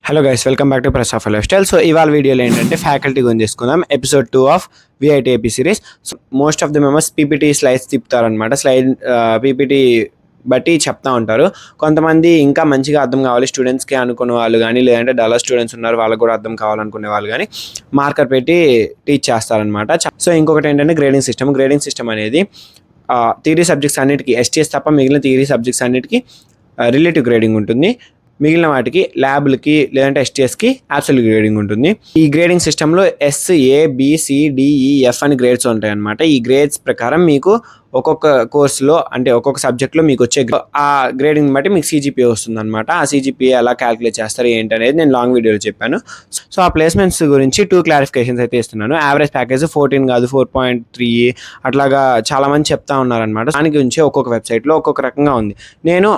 Hello guys, welcome back to press of life style. So ఇవాళ వీడియోలో ఏంటంటే faculty గురించి తీసుకుందాం. Episode 2 of VIT AP series. So most of the members PPT slides తిప్పుతారనమాట. PPT బట్టి చెప్తా ఉంటారు. కొంతమంది ఇంకా మంచిగా అర్థం కావాలి స్టూడెంట్స్కి అనుకునే వాళ్ళు కానీ, లేదంటే డల్లర్ స్టూడెంట్స్ ఉన్నారు వాళ్ళకు కూడా అర్థం కావాలనుకునే వాళ్ళు కానీ మార్కర్ పెట్టి టీచ్ చేస్తారనమాట. సో ఇంకొకటి ఏంటంటే గ్రేడింగ్ సిస్టమ్ అనేది థియరీ సబ్జెక్ట్స్ అన్నిటికీ ఎస్టీఎస్ తప్ప మిగిలిన థియరీ సబ్జెక్ట్స్ అన్నిటికీ రిలేటివ్ గ్రేడింగ్ ఉంటుంది. మిగిలిన వాటికి ల్యాబ్లకి లేదంటే ఎస్టీఎస్కి అబ్సల్యూట్ గ్రేడింగ్ ఉంటుంది. ఈ గ్రేడింగ్ సిస్టంలో SABCDEF అని గ్రేడ్స్ ఉంటాయి అన్నమాట. ఈ గ్రేడ్స్ ప్రకారం మీకు ఒక్కొక్క కోర్సులో అంటే ఒక్కొక్క సబ్జెక్ట్లో మీకు వచ్చే ఆ గ్రేడింగ్ బట్టి మీకు CGPA వస్తుంది అనమాట. ఆ CGPA ఎలా క్యాలిక్యులేట్ చేస్తారు ఏంటి అనేది నేను లాంగ్ వీడియోలో చెప్పాను. సో ఆ ప్లేస్మెంట్స్ గురించి 2 క్లారిఫికేషన్స్ అయితే ఇస్తున్నాను. యావరేజ్ ప్యాకేజ్ 14 కాదు 4.3 అట్లాగా చాలామంది చెప్తా ఉన్నారనమాట. దాని గురించి ఒక్కొక్క వెబ్సైట్లో ఒక్కొక్క రకంగా ఉంది. నేను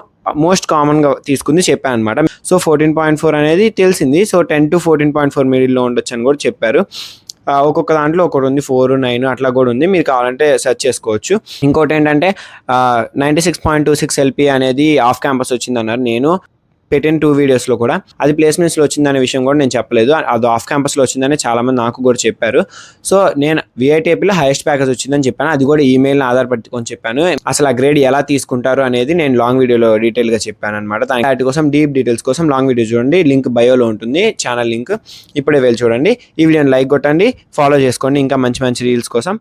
మోస్ట్ కామన్గా తీసుకుంది చెప్పాను అనమాట. సో 14.4 అనేది తెలిసింది. సో 10 to 14.4 మిడిల్లో ఉండొచ్చు అని కూడా చెప్పారు. ఒక్కొక్క దాంట్లో ఒకటి ఉంది 4, 9 అట్లా కూడా ఉంది. మీరు కావాలంటే సెర్చ్ చేసుకోవచ్చు. ఇంకోటి ఏంటంటే 96.26 LP అనేది ఆఫ్ క్యాంపస్ వచ్చిందన్నారు. నేను పెట్టిన 2 వీడియోస్లో కూడా అది ప్లేస్మెంట్స్లో వచ్చిందనే విషయం కూడా నేను చెప్పలేదు. అది ఆఫ్ క్యాంపస్లో వచ్చిందని చాలామంది నాకు కూడా చెప్పారు. సో నేను విఐటిఏపీలో హైయెస్ట్ ప్యాకేజ్ వచ్చిందని చెప్పాను. అది కూడా ఈమెయిల్ని ఆధారపట్టుకొని చెప్పాను. అసలు ఆ గ్రేడ్ ఎలా తీసుకుంటారు అనేది నేను లాంగ్ వీడియోలో డీటెయిల్గా చెప్పాను అనమాట. వాటి కోసం డీప్ డీటెయిల్స్ కోసం లాంగ్ వీడియో చూడండి. లింక్ బయోలో ఉంటుంది, ఛానల్ లింక్. ఇప్పుడే వెళ్ళి చూడండి. ఈ వీడియోని లైక్ కొట్టండి, ఫాలో చేసుకోండి ఇంకా మంచి మంచి రీల్స్ కోసం.